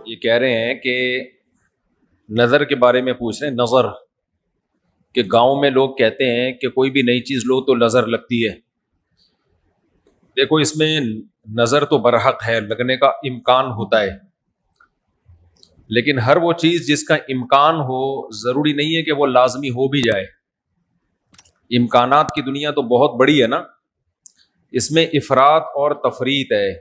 یہ کہہ رہے ہیں کہ نظر کے بارے میں پوچھ رہے ہیں. نظر کہ گاؤں میں لوگ کہتے ہیں کہ کوئی بھی نئی چیز لو تو نظر لگتی ہے. دیکھو اس میں نظر تو برحق ہے، لگنے کا امکان ہوتا ہے، لیکن ہر وہ چیز جس کا امکان ہو ضروری نہیں ہے کہ وہ لازمی ہو بھی جائے. امکانات کی دنیا تو بہت بڑی ہے نا، اس میں افراط اور تفریط ہے.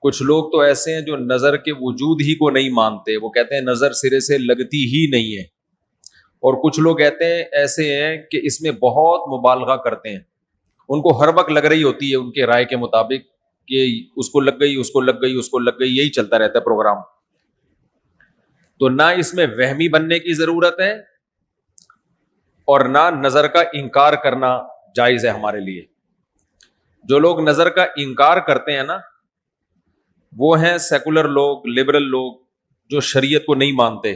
کچھ لوگ تو ایسے ہیں جو نظر کے وجود ہی کو نہیں مانتے، وہ کہتے ہیں نظر سرے سے لگتی ہی نہیں ہے. اور کچھ لوگ کہتے ہیں ایسے ہیں کہ اس میں بہت مبالغہ کرتے ہیں، ان کو ہر وقت لگ رہی ہوتی ہے ان کے رائے کے مطابق کہ اس کو لگ گئی، اس کو لگ گئی، اس کو لگ گئی، یہی چلتا رہتا ہے پروگرام. تو نہ اس میں وہمی بننے کی ضرورت ہے اور نہ نظر کا انکار کرنا جائز ہے ہمارے لیے. جو لوگ نظر کا انکار کرتے ہیں نا، وہ ہیں سیکولر لوگ، لبرل لوگ، جو شریعت کو نہیں مانتے.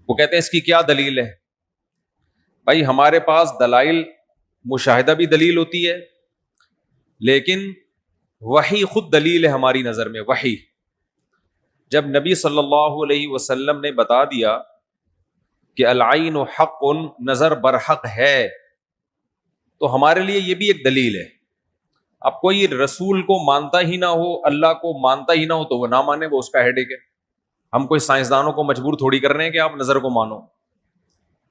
وہ کہتے ہیں اس کی کیا دلیل ہے؟ بھائی ہمارے پاس دلائل مشاہدہ بھی دلیل ہوتی ہے، لیکن وحی خود دلیل ہے ہماری نظر میں. وحی جب نبی صلی اللہ علیہ وسلم نے بتا دیا کہ العین حق، نظر برحق ہے، تو ہمارے لیے یہ بھی ایک دلیل ہے. اب کوئی رسول کو مانتا ہی نہ ہو، اللہ کو مانتا ہی نہ ہو، تو وہ نہ مانے، وہ اس کا ہیڈیک ہے. ہم کوئی سائنسدانوں کو مجبور تھوڑی کر رہے ہیں کہ آپ نظر کو مانو.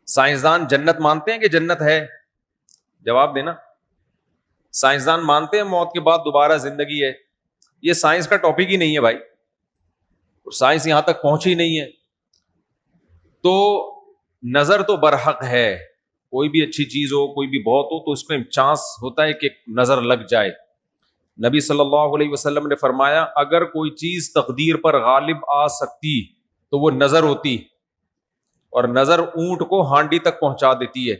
سائنسدان جنت مانتے ہیں کہ جنت ہے؟ جواب دینا. سائنسدان مانتے ہیں موت کے بعد دوبارہ زندگی ہے؟ یہ سائنس کا ٹاپک ہی نہیں ہے بھائی، سائنس یہاں تک پہنچی نہیں ہے. تو نظر تو برحق ہے، کوئی بھی اچھی چیز ہو، کوئی بھی بہت ہو، تو اس میں چانس ہوتا ہے کہ نظر لگ جائے. نبی صلی اللہ علیہ وسلم نے فرمایا اگر کوئی چیز تقدیر پر غالب آ سکتی تو وہ نظر ہوتی، اور نظر اونٹ کو ہانڈی تک پہنچا دیتی ہے.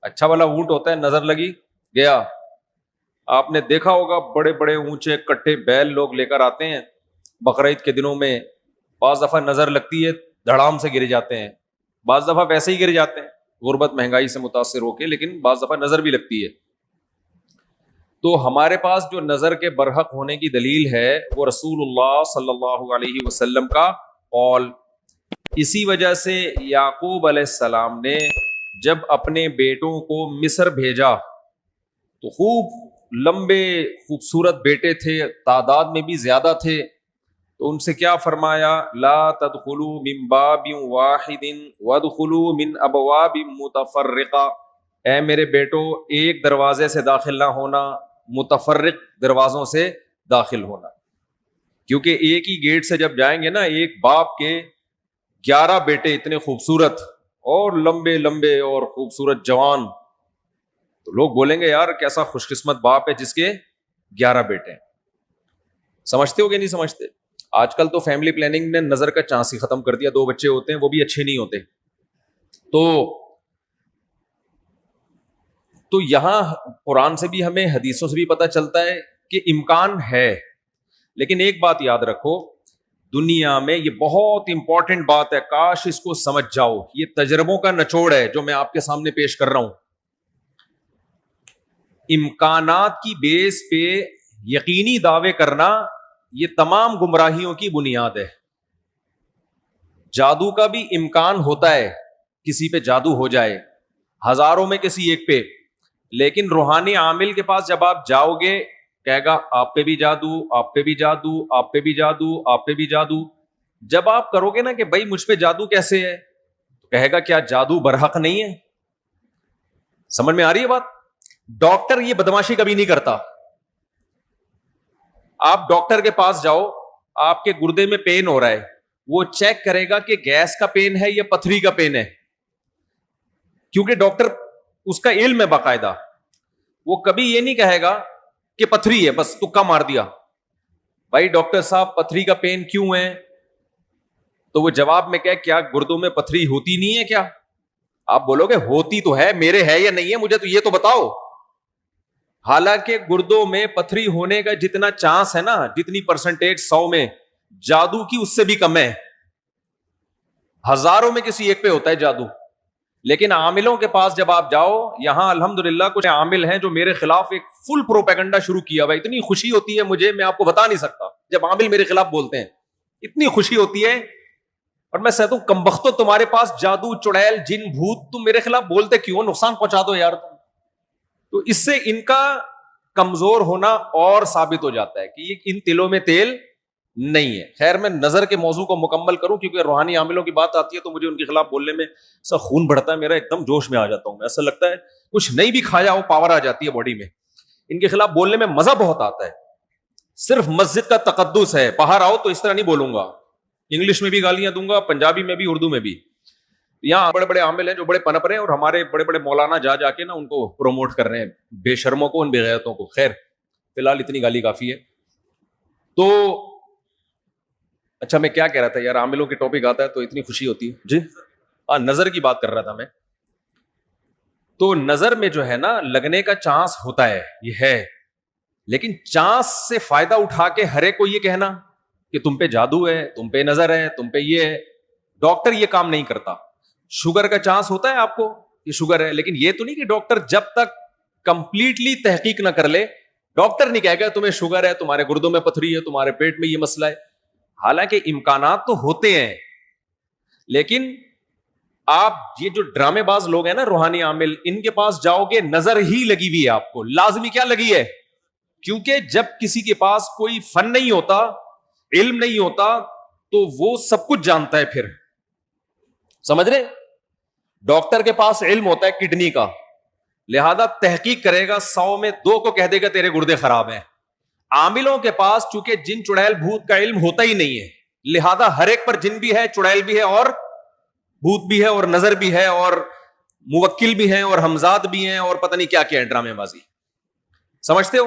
اچھا والا اونٹ ہوتا ہے، نظر لگی گیا. آپ نے دیکھا ہوگا بڑے بڑے اونچے کٹے بیل لوگ لے کر آتے ہیں بقرعید کے دنوں میں، بعض دفعہ نظر لگتی ہے دھڑام سے گر جاتے ہیں، بعض دفعہ ویسے ہی گر جاتے ہیں غربت مہنگائی سے متاثر ہو کے، لیکن بعض دفعہ نظر بھی لگتی ہے. تو ہمارے پاس جو نظر کے برحق ہونے کی دلیل ہے وہ رسول اللہ صلی اللہ علیہ وسلم کا قول. اسی وجہ سے یعقوب علیہ السلام نے جب اپنے بیٹوں کو مصر بھیجا تو خوب لمبے خوبصورت بیٹے تھے، تعداد میں بھی زیادہ تھے، تو ان سے کیا فرمایا؟ لا تدخلوا من باب واحد وادخلوا من ابواب متفرقہ. اے میرے بیٹو، ایک دروازے سے داخل نہ ہونا، متفرق دروازوں سے داخل ہونا. کیونکہ ایک ہی گیٹ سے جب جائیں گے نا، ایک باپ کے 11 بیٹے اتنے خوبصورت اور لمبے لمبے اور خوبصورت جوان، تو لوگ بولیں گے یار کیسا خوش قسمت باپ ہے جس کے 11 بیٹے ہیں. سمجھتے ہو کہ نہیں سمجھتے؟ آج کل تو فیملی پلاننگ نے نظر کا چانس ہی ختم کر دیا. 2 بچے ہوتے ہیں وہ بھی اچھے نہیں ہوتے. تو یہاں قرآن سے بھی ہمیں، حدیثوں سے بھی پتہ چلتا ہے کہ امکان ہے. لیکن ایک بات یاد رکھو، دنیا میں یہ بہت امپورٹنٹ بات ہے، کاش اس کو سمجھ جاؤ. یہ تجربوں کا نچوڑ ہے جو میں آپ کے سامنے پیش کر رہا ہوں. امکانات کی بیس پہ یقینی دعوے کرنا یہ تمام گمراہیوں کی بنیاد ہے. جادو کا بھی امکان ہوتا ہے، کسی پہ جادو ہو جائے، ہزاروں میں کسی ایک پہ، لیکن روحانی عامل کے پاس جب آپ جاؤ گے کہے گا آپ پہ بھی جادو، آپ پہ بھی جادو، آپ پہ بھی جادو، آپ پہ بھی جادو. جب آپ کرو گے نا کہ بھائی مجھ پہ جادو کیسے ہے، تو کہے گا کیا جادو برحق نہیں ہے؟ سمجھ میں آ رہی ہے بات؟ ڈاکٹر یہ بدماشی کبھی نہیں کرتا. آپ ڈاکٹر کے پاس جاؤ، آپ کے گردے میں پین ہو رہا ہے، وہ چیک کرے گا کہ گیس کا پین ہے یا پتھری کا پین ہے، کیونکہ ڈاکٹر اس کا علم ہے باقاعدہ. وہ کبھی یہ نہیں کہے گا کہ پتھری ہے بس تکا مار دیا. بھائی ڈاکٹر صاحب پتھری کا پین کیوں ہے؟ تو وہ جواب میں کہے کیا گردوں میں پتھری ہوتی نہیں ہے کیا؟ آپ بولو گے ہوتی تو ہے، میرے ہے یا نہیں ہے مجھے تو یہ تو بتاؤ. حالانکہ گردوں میں پتھری ہونے کا جتنا چانس ہے نا، جتنی پرسنٹیج 100 میں، جادو کی اس سے بھی کم ہے. ہزاروں میں کسی ایک پہ ہوتا ہے جادو. لیکن عاملوں کے پاس جب آپ جاؤ, یہاں الحمدللہ کچھ عامل ہیں جو میرے خلاف ایک فل پروپیگنڈا شروع کیا ہوا. اتنی خوشی ہوتی ہے مجھے, میں آپ کو بتا نہیں سکتا, جب عامل میرے خلاف بولتے ہیں اتنی خوشی ہوتی ہے. اور میں کہتا ہوں کمبختو, تمہارے پاس جادو, چڑیل, جن, بھوت, تم میرے خلاف بولتے کیوں؟ نقصان پہنچا دو یار تم. تو اس سے ان کا کمزور ہونا اور ثابت ہو جاتا ہے کہ ان تلوں میں تیل نہیں ہے. خیر, میں نظر کے موضوع کو مکمل کروں, کیونکہ روحانی عاملوں کی بات آتی ہے تو مجھے ان کے خلاف بولنے میں ایسا خون بڑھتا ہے میرا, ایک دم جوش میں آ جاتا ہوں. ایسا لگتا ہے کچھ نہیں بھی کھایا ہو, پاور آ جاتی ہے باڈی میں. ان کے خلاف بولنے میں مزہ بہت آتا ہے. صرف مسجد کا تقدس ہے, باہر آؤ تو اس طرح نہیں بولوں گا, انگلش میں بھی گالیاں دوں گا, پنجابی میں بھی, اردو میں بھی. یہاں بڑے بڑے عامل ہیں جو بڑے پنپ رہے ہیں, اور ہمارے بڑے بڑے مولانا جا کے نا ان کو پروموٹ کر رہے ہیں, بے شرموں کو, ان بے غیرتوں کو. خیر, فی الحال اتنی گالی کافی ہے. تو اچھا, میں کیا کہہ رہا تھا یار, عاملوں کے ٹاپک آتا ہے تو اتنی خوشی ہوتی ہے. جی ہاں, نظر کی بات کر رہا تھا میں. تو نظر میں جو ہے نا لگنے کا چانس ہوتا ہے, یہ ہے, لیکن چانس سے فائدہ اٹھا کے ہر ایک کو یہ کہنا کہ تم پہ جادو ہے, تم پہ نظر ہے, تم پہ یہ ہے. ڈاکٹر یہ کام نہیں کرتا. شوگر کا چانس ہوتا ہے آپ کو کہ شوگر ہے, لیکن یہ تو نہیں کہ ڈاکٹر جب تک کمپلیٹلی تحقیق نہ کر لے, ڈاکٹر نہیں کہے گا تمہیں شوگر ہے, تمہارے گردوں میں پتھری ہے, تمہارے پیٹ میں یہ مسئلہ ہے. حالانکہ امکانات تو ہوتے ہیں, لیکن آپ یہ جو ڈرامے باز لوگ ہیں نا روحانی عامل, ان کے پاس جاؤ گے نظر ہی لگی ہوئی ہے آپ کو. لازمی کیا لگی ہے؟ کیونکہ جب کسی کے پاس کوئی فن نہیں ہوتا, علم نہیں ہوتا, تو وہ سب کچھ جانتا ہے. پھر سمجھ رہے, ڈاکٹر کے پاس علم ہوتا ہے کڈنی کا, لہذا تحقیق کرے گا, 100 میں 2 کو کہہ دے گا تیرے گردے خراب ہیں. عاملوں کے پاس چونکہ جن, چڑیل, بھوت کا علم ہوتا ہی نہیں ہے, لہذا ہر ایک پر جن بھی ہے, چڑیل بھی ہے, اور بھوت بھی ہے, اور نظر بھی ہے, اور موکل بھی ہیں, اور ہمزاد بھی ہیں, اور پتہ نہیں کیا کیا ہے, ڈرامے بازی. سمجھتے ہو؟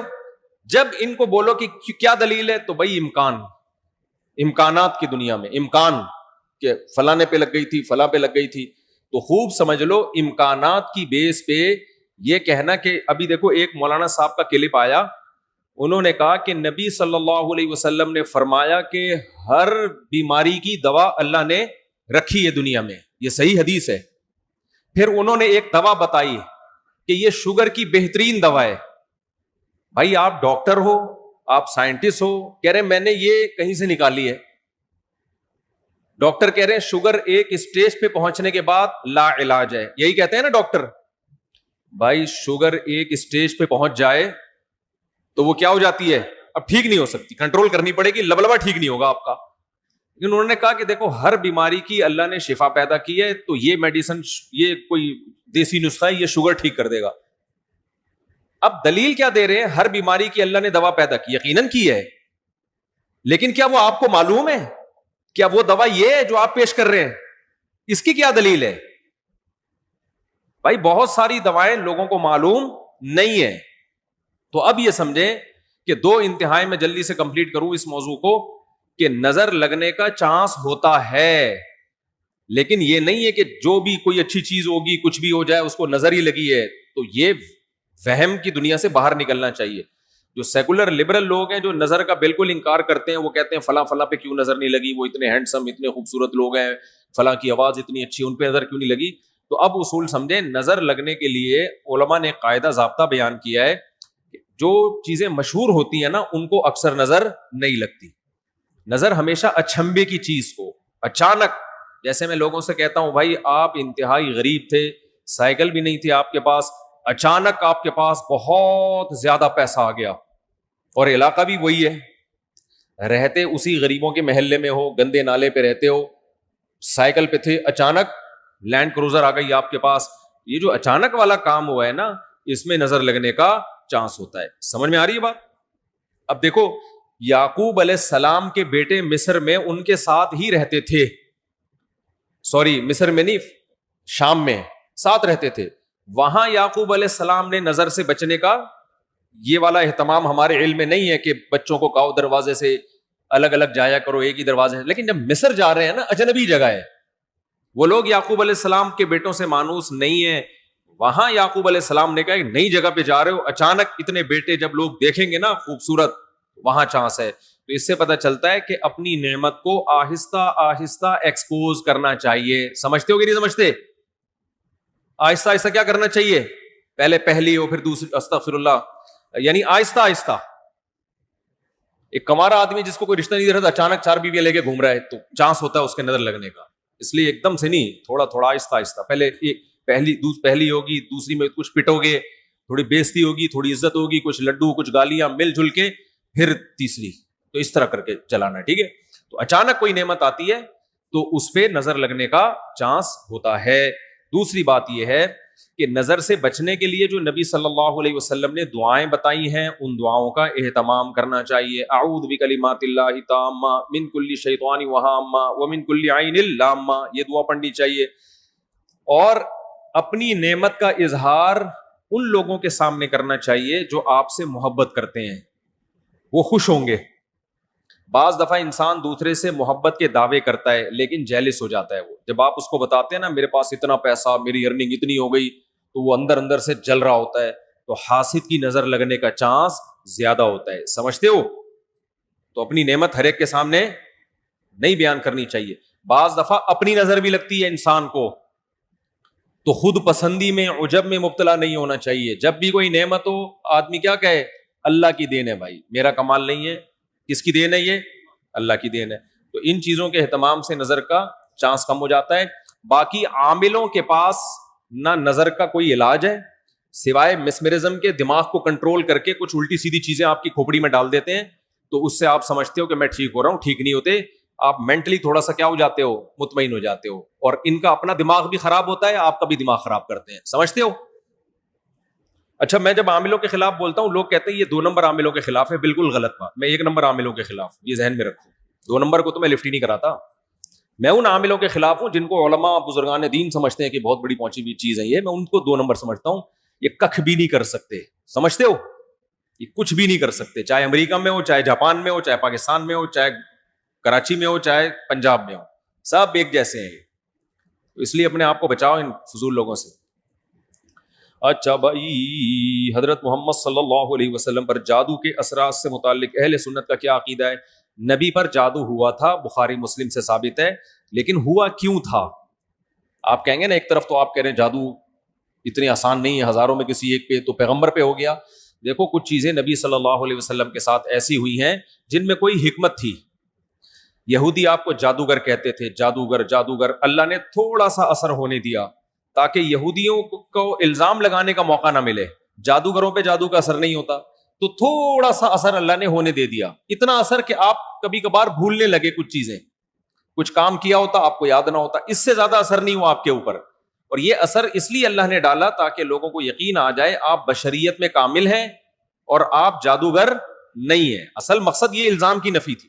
جب ان کو بولو کہ کیا دلیل ہے, تو بھائی امکانات کی دنیا میں امکان کہ فلانے پہ لگ گئی تھی, فلاں پہ لگ گئی تھی, تو خوب سمجھ لو امکانات کی بیس پہ یہ کہنا کہ ابھی دیکھو ایک مولانا صاحب کا کلپ آیا, انہوں نے کہا کہ نبی صلی اللہ علیہ وسلم نے فرمایا کہ ہر بیماری کی دوا اللہ نے رکھی ہے دنیا میں, یہ صحیح حدیث ہے. پھر انہوں نے ایک دوا بتائی کہ یہ شوگر کی بہترین دوا ہے. بھائی آپ ڈاکٹر ہو, آپ سائنٹسٹ ہو, کہہ رہے میں نے یہ کہیں سے نکالی ہے. ڈاکٹر کہہ رہے ہیں شوگر ایک اسٹیج پہ پہنچنے کے بعد لا علاج ہے, یہی کہتے ہیں نا ڈاکٹر. بھائی شوگر ایک اسٹیج پہ پہنچ جائے تو وہ کیا ہو جاتی ہے, اب ٹھیک نہیں ہو سکتی, کنٹرول کرنی پڑے گی, لبلبا ٹھیک نہیں ہوگا آپ کا. لیکن انہوں نے کہا کہ دیکھو ہر بیماری کی اللہ نے شفا پیدا کی ہے, تو یہ میڈیسن, یہ کوئی دیسی نسخہ ہے, یہ شوگر ٹھیک کر دے گا. اب دلیل کیا دے رہے ہیں؟ ہر بیماری کی اللہ نے دوا پیدا کی, یقیناً کی ہے, لیکن کیا وہ آپ کو معلوم ہے؟ کیا وہ دوا یہ ہے جو آپ پیش کر رہے ہیں؟ اس کی کیا دلیل ہے؟ بھائی بہت ساری دوائیں لوگوں کو معلوم نہیں ہے. تو اب یہ سمجھیں کہ 2 انتہائی میں جلدی سے کمپلیٹ کروں اس موضوع کو, کہ نظر لگنے کا چانس ہوتا ہے, لیکن یہ نہیں ہے کہ جو بھی کوئی اچھی چیز ہوگی, کچھ بھی ہو جائے, اس کو نظر ہی لگی ہے. تو یہ وہم کی دنیا سے باہر نکلنا چاہیے. جو سیکولر لبرل لوگ ہیں جو نظر کا بالکل انکار کرتے ہیں, وہ کہتے ہیں فلاں فلاں پہ کیوں نظر نہیں لگی, وہ اتنے ہینڈسم, اتنے خوبصورت لوگ ہیں, فلاں کی آواز اتنی اچھی, ان پہ نظر کیوں نہیں لگی. تو اب اصول سمجھیں, نظر لگنے کے لیے علماء نے قاعدہ ضابطہ بیان کیا ہے, جو چیزیں مشہور ہوتی ہیں نا ان کو اکثر نظر نہیں لگتی. نظر ہمیشہ اچھمبے کی چیز کو اچانک, جیسے میں لوگوں سے کہتا ہوں بھائی آپ انتہائی غریب تھے, سائیکل بھی نہیں تھی آپ کے پاس, اچانک آپ کے پاس بہت زیادہ پیسہ آ گیا, اور علاقہ بھی وہی ہے, رہتے اسی غریبوں کے محلے میں ہو, گندے نالے پہ رہتے ہو, سائیکل پہ تھے, اچانک لینڈ کروزر آ گئی آپ کے پاس. یہ جو اچانک والا کام ہوا ہے نا, اس میں نظر لگنے کا چانس ہوتا ہے. سمجھ میں آ رہی ہے بات؟ اب دیکھو یعقوب علیہ السلام کے بیٹے مصر میں ان کے ساتھ ہی رہتے تھے, سوری مصر میں نہیں, شام میں ساتھ رہتے تھے. وہاں یعقوب علیہ السلام نے نظر سے بچنے کا یہ والا اہتمام ہمارے علم میں نہیں ہے کہ بچوں کو کہو دروازے سے الگ الگ جایا کرو, ایک ہی دروازے سے. لیکن جب مصر جا رہے ہیں نا, اجنبی جگہ ہے, وہ لوگ یعقوب علیہ السلام کے بیٹوں سے مانوس نہیں ہیں. وہاں یعقوب علیہ السلام نے کہا ایک نئی جگہ پہ جا رہے ہو, اچانک اتنے بیٹے جب لوگ دیکھیں گے نا خوبصورت, وہاں چانس ہے. تو اس سے پتہ چلتا ہے کہ اپنی نعمت کو آہستہ آہستہ ایکسپوز کرنا چاہیے. سمجھتے ہو کہ نہیں سمجھتے؟ آہستہ آہستہ کیا کرنا چاہیے؟ پہلے پہلی ہو پھر دوسری، استغفر اللہ، یعنی آہستہ آہستہ. ایک کمارا آدمی جس کو کوئی رشتہ نہیں دے رہا تھا، اچانک 4 بیویاں لے کے گھوم رہا ہے تو چانس ہوتا ہے اس کے نظر لگنے کا. اس لیے ایک دم سے نہیں، تھوڑا تھوڑا آہستہ آہستہ. پہلے پہلی ہوگی، دوسری میں کچھ پٹو گے، تھوڑی بےزتی ہوگی، تھوڑی عزت ہوگی، کچھ لڈو کچھ گالیاں مل جل کے، پھر تیسری. تو اس طرح کر کے چلانا. ٹھیک ہے؟ تو اچانک کوئی نعمت آتی ہے تو اس پہ نظر لگنے کا چانس ہوتا ہے. دوسری بات یہ ہے کہ نظر سے بچنے کے لیے جو نبی صلی اللہ علیہ وسلم نے دعائیں بتائی ہیں ان دعاؤں کا اہتمام کرنا چاہیے. اعوذ بکلمات اللہ التامہ من کل شیطان وہامہ ومن کل عین لامہ، یہ دعا پڑھنی چاہیے. اور اپنی نعمت کا اظہار ان لوگوں کے سامنے کرنا چاہیے جو آپ سے محبت کرتے ہیں، وہ خوش ہوں گے. بعض دفعہ انسان دوسرے سے محبت کے دعوے کرتا ہے لیکن جیلس ہو جاتا ہے. وہ جب آپ اس کو بتاتے ہیں نا میرے پاس اتنا پیسہ، میری ارننگ اتنی ہو گئی، تو وہ اندر اندر سے جل رہا ہوتا ہے. تو حاسد کی نظر لگنے کا چانس زیادہ ہوتا ہے. سمجھتے ہو؟ تو اپنی نعمت ہر ایک کے سامنے نہیں بیان کرنی چاہیے. بعض دفعہ اپنی نظر بھی لگتی ہے انسان کو، تو خود پسندی میں عجب میں مبتلا نہیں ہونا چاہیے. جب بھی کوئی نعمت ہو آدمی کیا کہے؟ اللہ کی دین ہے بھائی، میرا کمال نہیں ہے. کس کی دین ہے؟ یہ اللہ کی دین ہے. تو ان چیزوں کے اہتمام سے نظر کا چانس کم ہو جاتا ہے. باقی عاملوں کے پاس نہ نظر کا کوئی علاج ہے سوائے مسمرزم کے. دماغ کو کنٹرول کر کے کچھ الٹی سیدھی چیزیں آپ کی کھوپڑی میں ڈال دیتے ہیں تو اس سے آپ سمجھتے ہو کہ میں ٹھیک ہو رہا ہوں. ٹھیک نہیں ہوتے. آپ مینٹلی تھوڑا سا کیا ہو جاتے ہو؟ مطمئن ہو جاتے ہو. اور ان کا اپنا دماغ بھی خراب ہوتا ہے، آپ کا بھی دماغ خراب کرتے ہیں. سمجھتے ہو؟ اچھا، میں جب عاملوں کے خلاف بولتا ہوں لوگ کہتے ہیں یہ 2 نمبر عاملوں کے خلاف ہے. بالکل غلط بات. میں 1 نمبر عاملوں کے خلاف، یہ ذہن میں رکھو. 2 نمبر کو تو میں لفٹ ہی نہیں کراتا. میں ان عاملوں کے خلاف ہوں جن کو علماء بزرگان دین سمجھتے ہیں کہ بہت بڑی پہنچی ہوئی چیز ہے یہ. میں ان کو 2 نمبر سمجھتا ہوں. یہ کخ بھی نہیں کر سکتے. سمجھتے ہو؟ یہ کچھ بھی نہیں کر سکتے، چاہے امریکہ میں ہو، چاہے جاپان میں ہو، چاہے پاکستان میں ہو، چاہے کراچی میں ہو، چاہے پنجاب میں ہو، سب ایک جیسے ہیں. تو اس لیے اپنے آپ کو بچاؤ ان فضول لوگوں سے. اچھا بھائی، حضرت محمد صلی اللہ علیہ وسلم پر جادو کے اثرات سے متعلق اہل سنت کا کیا عقیدہ ہے؟ نبی پر جادو ہوا تھا، بخاری مسلم سے ثابت ہے. لیکن ہوا کیوں تھا؟ آپ کہیں گے نا ایک طرف تو آپ کہہ رہے ہیں جادو اتنی آسان نہیں ہے، ہزاروں میں کسی ایک پہ، تو پیغمبر پہ ہو گیا. دیکھو کچھ چیزیں نبی صلی اللہ علیہ وسلم کے ساتھ ایسی ہوئی ہیں جن میں کوئی حکمت تھی. یہودی آپ کو جادوگر کہتے تھے، جادوگر جادوگر. اللہ نے تھوڑا سا اثر ہونے دیا تاکہ یہودیوں کو الزام لگانے کا موقع نہ ملے. جادوگروں پہ جادو کا اثر نہیں ہوتا، تو تھوڑا سا اثر اللہ نے ہونے دے دیا. اتنا اثر کہ آپ کبھی کبھار بھولنے لگے کچھ چیزیں. کچھ کام کیا ہوتا آپ کو یاد نہ ہوتا. اس سے زیادہ اثر نہیں ہوا آپ کے اوپر. اور یہ اثر اس لیے اللہ نے ڈالا تاکہ لوگوں کو یقین آ جائے آپ بشریت میں کامل ہیں اور آپ جادوگر نہیں ہیں. اصل مقصد یہ الزام کی نفی تھی.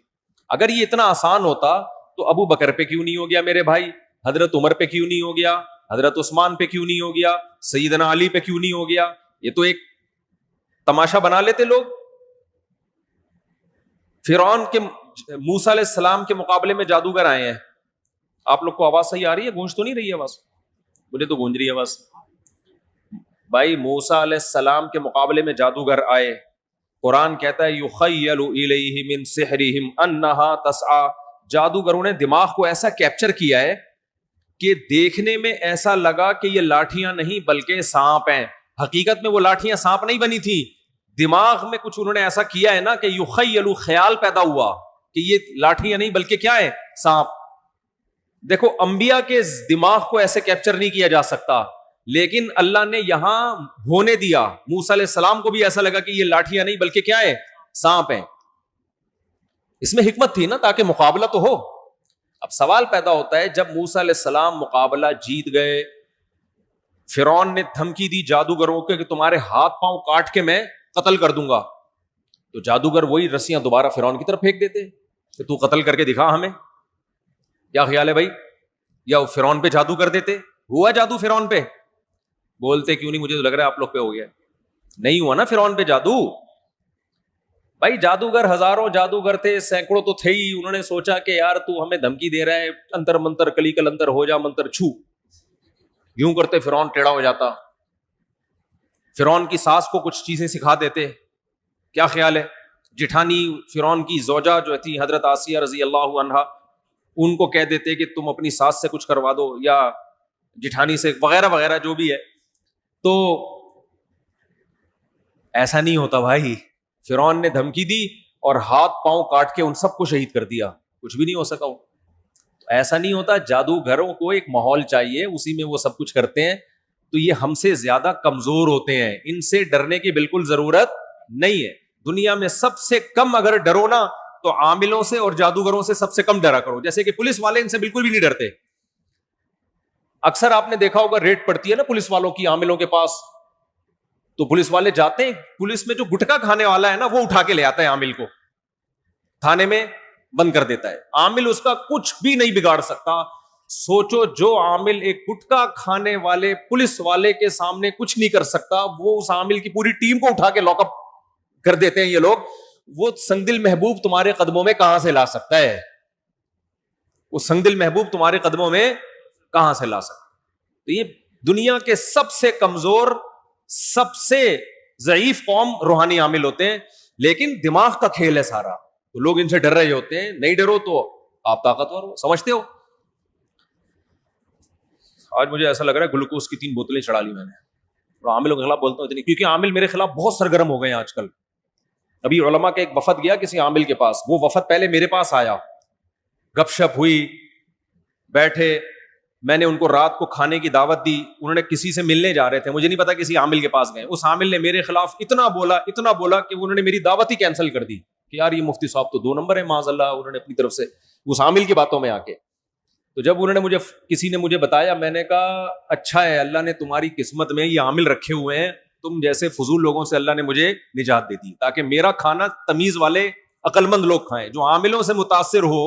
اگر یہ اتنا آسان ہوتا تو ابو بکر پہ کیوں نہیں ہو گیا میرے بھائی؟ حضرت عمر پہ کیوں نہیں ہو گیا؟ حضرت عثمان پہ کیوں نہیں ہو گیا؟ سیدنا علی پہ کیوں نہیں ہو گیا؟ یہ تو ایک تماشا بنا لیتے لوگ. فرعون کے موسیٰ علیہ السلام کے مقابلے میں جادوگر آئے ہیں. آپ لوگ کو آواز صحیح آ رہی ہے؟ گونج تو نہیں رہی ہے آواز؟ مجھے تو گونج رہی ہے آواز. بھائی موسیٰ علیہ السلام کے مقابلے میں جادوگر آئے. قرآن کہتا ہے یخیل الیہ من سحرہم انہا تسعی. جادوگروں نے دماغ کو ایسا کیپچر کیا ہے کہ دیکھنے میں ایسا لگا کہ یہ لاٹھیاں نہیں بلکہ سانپ ہیں. حقیقت میں وہ لاٹھیاں سانپ نہیں بنی تھی. دماغ میں کچھ انہوں نے ایسا کیا ہے نا کہ یخیل، خیال پیدا ہوا کہ یہ لاٹھیاں نہیں بلکہ کیا ہے؟ سانپ. دیکھو انبیاء کے دماغ کو ایسے کیپچر نہیں کیا جا سکتا، لیکن اللہ نے یہاں ہونے دیا. موسیٰ علیہ السلام کو بھی ایسا لگا کہ یہ لاٹھیاں نہیں بلکہ کیا ہے؟ سانپ ہیں. اس میں حکمت تھی نا تاکہ مقابلہ تو ہو. اب سوال پیدا ہوتا ہے جب موسیٰ علیہ السلام مقابلہ جیت گئے، فرعون نے دھمکی دی جادوگروں کے کہ تمہارے ہاتھ پاؤں کاٹ کے میں قتل کر دوں گا، تو جادوگر وہی رسیاں دوبارہ فرعون کی طرف پھینک دیتے کہ تو قتل کر کے دکھا ہمیں. کیا خیال ہے بھائی؟ یا فرعون پہ جادو کر دیتے؟ ہوا جادو فرعون پہ؟ بولتے کیوں نہیں؟ مجھے تو لگ رہا ہے آپ لوگ پہ ہو گیا. نہیں ہوا نا فرعون پہ جادو. بھائی جادوگر ہزاروں جادوگر تھے، سینکڑوں تو تھے ہی. انہوں نے سوچا کہ یار تو ہمیں دھمکی دے رہا ہے، انتر منتر کلی کل انتر ہو جا منتر چھو. یوں کرتے فرعون ٹیڑھا ہو جاتا. فرعون کی ساس کو کچھ چیزیں سکھا دیتے. کیا خیال ہے؟ جٹھانی فرعون کی زوجہ جو تھی حضرت آسیہ رضی اللہ عنہا، ان کو کہہ دیتے کہ تم اپنی ساس سے کچھ کروا دو، یا جٹھانی سے وغیرہ وغیرہ جو بھی ہے. تو ایسا نہیں ہوتا بھائی. فرعون نے دھمکی دی اور ہاتھ پاؤں کاٹ کے ان سب کو شہید کر دیا, کچھ بھی نہیں ہو سکا. ایسا نہیں ہوتا. جادوگروں کو ایک ماحول چاہیے, اسی میں وہ سب کچھ کرتے ہیں. تو یہ ہم سے زیادہ کمزور ہوتے ہیں, ان سے ڈرنے کی بالکل ضرورت نہیں ہے. دنیا میں سب سے کم اگر ڈرو نا تو عاملوں سے اور جادوگروں سے سب سے کم ڈرا کرو. جیسے کہ پولیس والے ان سے بالکل بھی نہیں ڈرتے. اکثر آپ نے دیکھا ہوگا ریڈ پڑتی ہے نا پولیس والوں کی عاملوں کے پاس, تو پولیس والے جاتے ہیں, پولیس میں جو گٹکا کھانے والا ہے نا وہ اٹھا کے لے آتا ہے عامل کو, تھانے میں بند کر دیتا ہے. عامل اس کا کچھ بھی نہیں بگاڑ سکتا. سوچو, جو عامل ایک گٹکا کھانے والے پولیس والے کے سامنے کچھ نہیں کر سکتا, وہ اس عامل کی پوری ٹیم کو اٹھا کے لاک اپ کر دیتے ہیں یہ لوگ. وہ سنگدل محبوب تمہارے قدموں میں کہاں سے لا سکتا ہے؟ وہ سنگدل محبوب تمہارے قدموں میں کہاں سے لا سکتا؟ تو یہ دنیا کے سب سے کمزور, سب سے ضعیف قوم روحانی عامل ہوتے ہیں. لیکن دماغ کا کھیل ہے سارا, تو لوگ ان سے ڈر رہے ہوتے ہیں. نہیں ڈرو تو آپ طاقتور ہو, سمجھتے ہو. آج مجھے ایسا لگ رہا ہے گلوکوز کی 3 بوتلیں چڑھا لی میں نے, اور عاملوں کے خلاف بولتا ہوں اتنی, کیونکہ عامل میرے خلاف بہت سرگرم ہو گئے ہیں آج کل. ابھی علماء کے ایک وفد گیا کسی عامل کے پاس, وہ وفد پہلے میرے پاس آیا, گپ شپ ہوئی, بیٹھے, میں نے ان کو رات کو کھانے کی دعوت دی. انہوں نے کسی سے ملنے جا رہے تھے, مجھے نہیں پتا کسی عامل کے پاس گئے. اس عامل نے میرے خلاف اتنا بولا کہ انہوں نے میری دعوت ہی کینسل کر دی کہ یار یہ مفتی صاحب تو 2 نمبر ہے معاذ اللہ. انہوں نے اپنی طرف سے اس عامل کی باتوں میں آ کے, تو جب انہوں نے کسی نے مجھے بتایا, میں نے کہا اچھا ہے, اللہ نے تمہاری قسمت میں یہ عامل رکھے ہوئے ہیں, تم جیسے فضول لوگوں سے اللہ نے مجھے نجات دے دی, تاکہ میرا کھانا تمیز والے عقل مند لوگ کھائیں. جو عاملوں سے متاثر ہو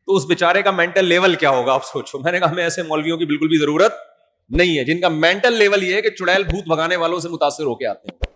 تو اس بیچارے کا مینٹل لیول کیا ہوگا آپ سوچو. میں نے کہا ہمیں ایسے مولویوں کی بالکل بھی ضرورت نہیں ہے جن کا مینٹل لیول یہ ہے کہ چڑیل بھوت بھگانے والوں سے متاثر ہو کے آتے ہیں.